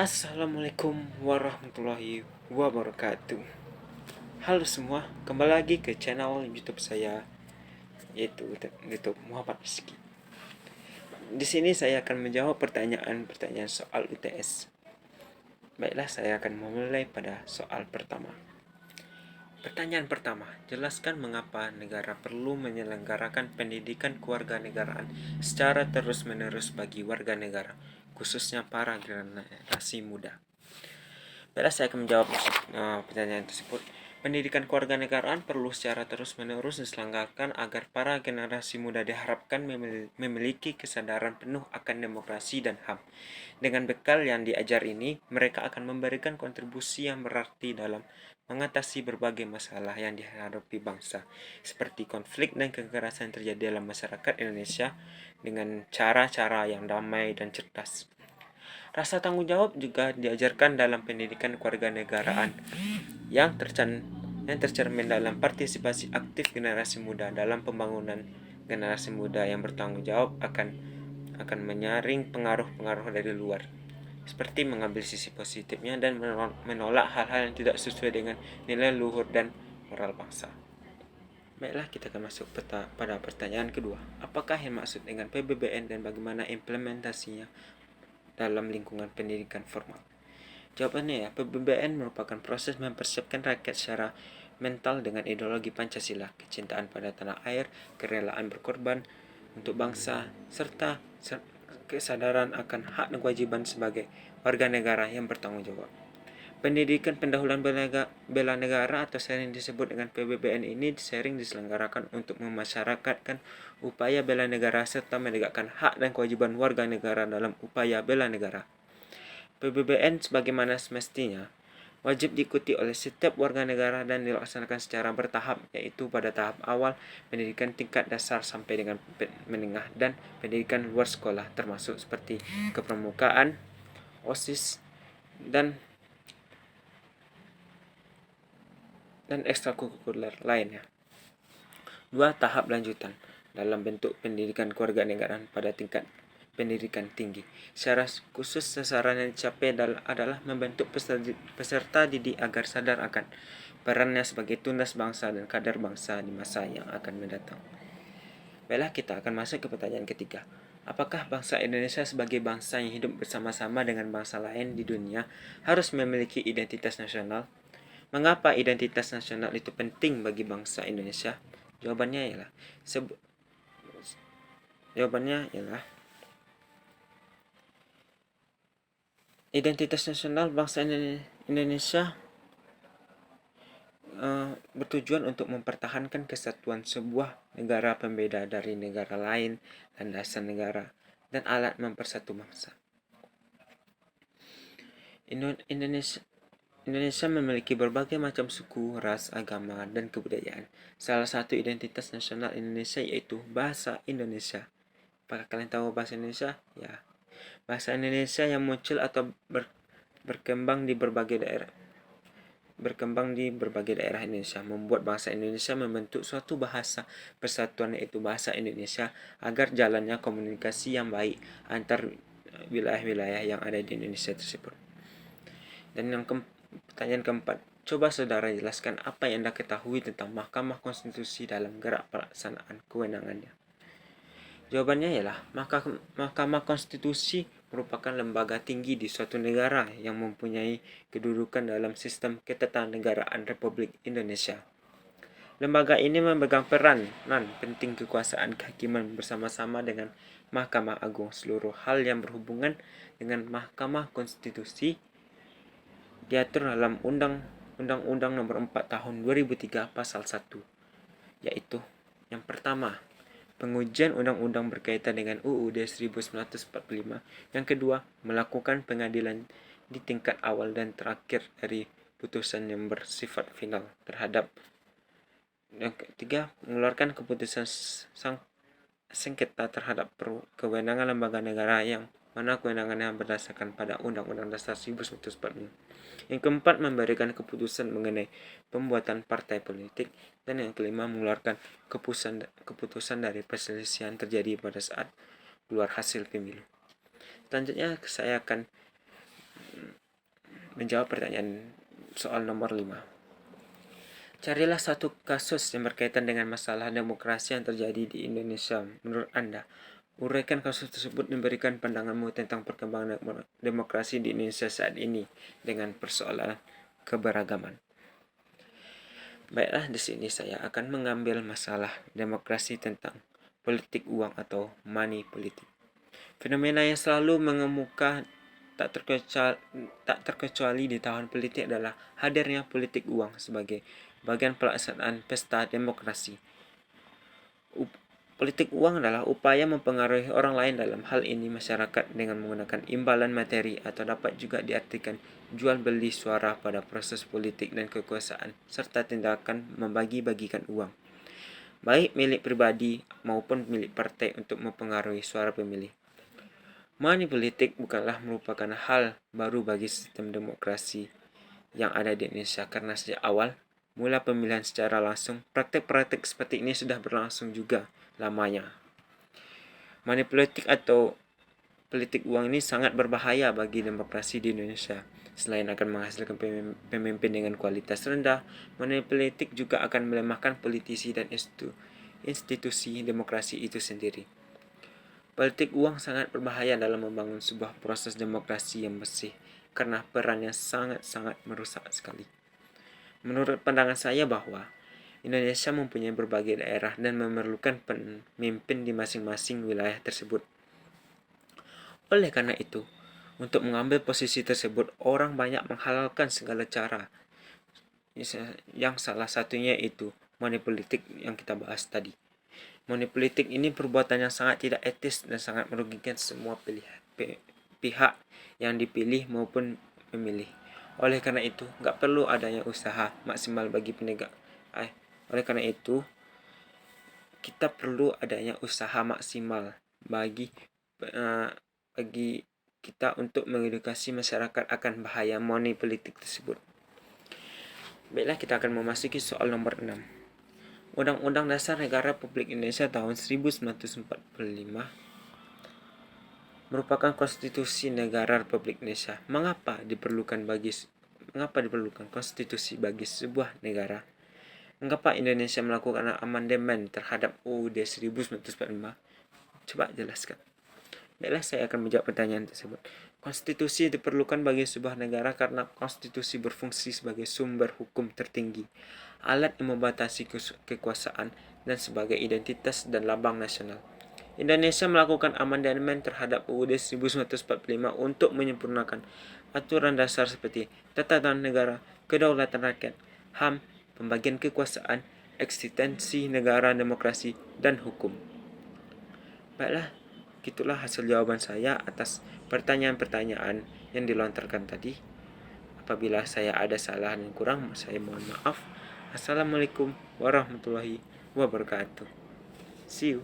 Assalamualaikum warahmatullahi wabarakatuh. Halo semua, kembali lagi ke channel YouTube saya, yaitu YouTube Muhammad Rizky. Di sini saya akan menjawab pertanyaan-pertanyaan soal UTS. Baiklah, saya akan memulai pada soal pertama. Pertanyaan pertama, jelaskan mengapa negara perlu menyelenggarakan pendidikan kewarganegaraan secara terus-menerus bagi warga negara, khususnya para generasi muda. Baiklah, saya akan menjawab pertanyaan tersebut. Pendidikan kewarganegaraan perlu secara terus-menerus diselenggarakan agar para generasi muda diharapkan memiliki kesadaran penuh akan demokrasi dan HAM. Dengan bekal yang diajar ini, mereka akan memberikan kontribusi yang berarti dalam mengatasi berbagai masalah yang dihadapi bangsa, seperti konflik dan kekerasan yang terjadi dalam masyarakat Indonesia dengan cara-cara yang damai dan cerdas. Rasa tanggung jawab juga diajarkan dalam pendidikan kewarganegaraan yang tercermin dalam partisipasi aktif generasi muda dalam pembangunan. Generasi muda yang bertanggung jawab akan menyaring pengaruh-pengaruh dari luar, seperti mengambil sisi positifnya dan menolak hal-hal yang tidak sesuai dengan nilai luhur dan moral bangsa. Baiklah, kita akan masuk pada pertanyaan kedua. Apakah yang maksud dengan PBBN dan bagaimana implementasinya dalam lingkungan pendidikan formal? Jawabannya ya, PBBN merupakan proses mempersiapkan rakyat secara mental dengan ideologi Pancasila, kecintaan pada tanah air, kerelaan berkorban untuk bangsa, serta kesadaran akan hak dan kewajiban sebagai warga negara yang bertanggung jawab. Pendidikan pendahuluan bela negara atau sering disebut dengan PBBN ini sering diselenggarakan untuk memasyarakatkan upaya bela negara serta menegakkan hak dan kewajiban warga negara dalam upaya bela negara. PBBN sebagaimana semestinya wajib diikuti oleh setiap warga negara dan dilaksanakan secara bertahap, yaitu pada tahap awal pendidikan tingkat dasar sampai dengan menengah dan pendidikan luar sekolah, termasuk seperti kepramukaan, OSIS, dan ekstrakurikuler lainnya. 2. Tahap lanjutan dalam bentuk pendidikan kewarganegaraan pada tingkat pendidikan tinggi. Secara khusus sasaran yang dicapai adalah membentuk peserta didik agar sadar akan perannya sebagai tunas bangsa dan kader bangsa di masa yang akan mendatang. Baiklah, kita akan masuk ke pertanyaan ketiga. Apakah bangsa Indonesia sebagai bangsa yang hidup bersama-sama dengan bangsa lain di dunia harus memiliki identitas nasional? Mengapa identitas nasional itu penting bagi bangsa Indonesia? Jawabannya ialah identitas nasional bangsa Indonesia bertujuan untuk mempertahankan kesatuan sebuah negara pembeda dari negara lain, landasan negara, dan alat mempersatu bangsa. Indonesia memiliki berbagai macam suku, ras, agama, dan kebudayaan. Salah satu identitas nasional Indonesia yaitu bahasa Indonesia. Apakah kalian tahu bahasa Indonesia? Ya, bahasa Indonesia yang muncul atau berkembang di berbagai daerah Indonesia membuat bangsa Indonesia membentuk suatu bahasa persatuan, yaitu bahasa Indonesia, agar jalannya komunikasi yang baik antar wilayah-wilayah yang ada di Indonesia tersebut. Dan pertanyaan keempat, coba saudara jelaskan apa yang Anda ketahui tentang Mahkamah Konstitusi dalam gerak pelaksanaan kewenangannya. Jawabannya ialah Mahkamah Konstitusi merupakan lembaga tinggi di suatu negara yang mempunyai kedudukan dalam sistem ketatanegaraan Republik Indonesia. Lembaga ini memegang peranan penting kekuasaan kehakiman bersama-sama dengan Mahkamah Agung. Seluruh hal yang berhubungan dengan Mahkamah Konstitusi diatur dalam Undang-Undang Nomor 4 Tahun 2003 Pasal 1, yaitu yang pertama, pengujian undang-undang berkaitan dengan UUD 1945. Yang kedua, melakukan pengadilan di tingkat awal dan terakhir dari putusan yang bersifat final terhadap. Yang ketiga, mengeluarkan keputusan sengketa terhadap kewenangan lembaga negara yang mana kewenangannya berdasarkan pada Undang-Undang Dasar 1945. Yang keempat, memberikan keputusan mengenai pembuatan partai politik. Dan yang kelima, mengeluarkan keputusan dari perselisihan terjadi pada saat keluar hasil pemilu. Selanjutnya saya akan menjawab pertanyaan soal nomor 5. Carilah satu kasus yang berkaitan dengan masalah demokrasi yang terjadi di Indonesia menurut Anda. Uraikan kasus tersebut dan berikan pandanganmu tentang perkembangan demokrasi di Indonesia saat ini dengan persoalan keberagaman. Baiklah, di sini saya akan mengambil masalah demokrasi tentang politik uang atau money politik. Fenomena yang selalu mengemuka tak terkecuali di tahun politik adalah hadirnya politik uang sebagai bagian pelaksanaan pesta demokrasi. Politik uang adalah upaya mempengaruhi orang lain, dalam hal ini masyarakat, dengan menggunakan imbalan materi, atau dapat juga diartikan jual beli suara pada proses politik dan kekuasaan, serta tindakan membagi-bagikan uang, baik milik pribadi maupun milik partai, untuk mempengaruhi suara pemilih. Money politik bukanlah merupakan hal baru bagi sistem demokrasi yang ada di Indonesia, karena sejak awal mula pemilihan secara langsung, praktek-praktek seperti ini sudah berlangsung juga lamanya. Money politik atau politik uang ini sangat berbahaya bagi demokrasi di Indonesia. Selain akan menghasilkan pemimpin dengan kualitas rendah, money politik juga akan melemahkan politisi dan institusi demokrasi itu sendiri. Politik uang sangat berbahaya dalam membangun sebuah proses demokrasi yang bersih, karena perannya sangat-sangat merusak sekali. Menurut pandangan saya bahwa Indonesia mempunyai berbagai daerah dan memerlukan pemimpin di masing-masing wilayah tersebut. Oleh karena itu, untuk mengambil posisi tersebut, orang banyak menghalalkan segala cara, yang salah satunya itu money politik yang kita bahas tadi. Money politik ini perbuatan yang sangat tidak etis dan sangat merugikan semua pihak yang dipilih maupun pemilih. Oleh karena itu, nggak perlu adanya usaha maksimal bagi penegak. Oleh karena itu, kita perlu adanya usaha maksimal bagi kita untuk mengedukasi masyarakat akan bahaya money politik tersebut. Baiklah, kita akan memasuki soal nomor 6. Undang-Undang Dasar Negara Republik Indonesia tahun 1945 merupakan konstitusi negara Republik Indonesia. Mengapa diperlukan konstitusi bagi sebuah negara? Mengapa Indonesia melakukan amandemen terhadap UUD 1945? Coba jelaskan. Baiklah, saya akan menjawab pertanyaan tersebut. Konstitusi diperlukan bagi sebuah negara karena konstitusi berfungsi sebagai sumber hukum tertinggi, alat yang membatasi kekuasaan, dan sebagai identitas dan lambang nasional. Indonesia melakukan amandemen terhadap UUD 1945 untuk menyempurnakan aturan dasar seperti Tatanan Negara, Kedaulatan Rakyat, HAM, pembagian kekuasaan, eksistensi negara, demokrasi, dan hukum. Baiklah, itulah hasil jawaban saya atas pertanyaan-pertanyaan yang dilontarkan tadi. Apabila saya ada salah dan kurang, saya mohon maaf. Assalamualaikum warahmatullahi wabarakatuh. See you.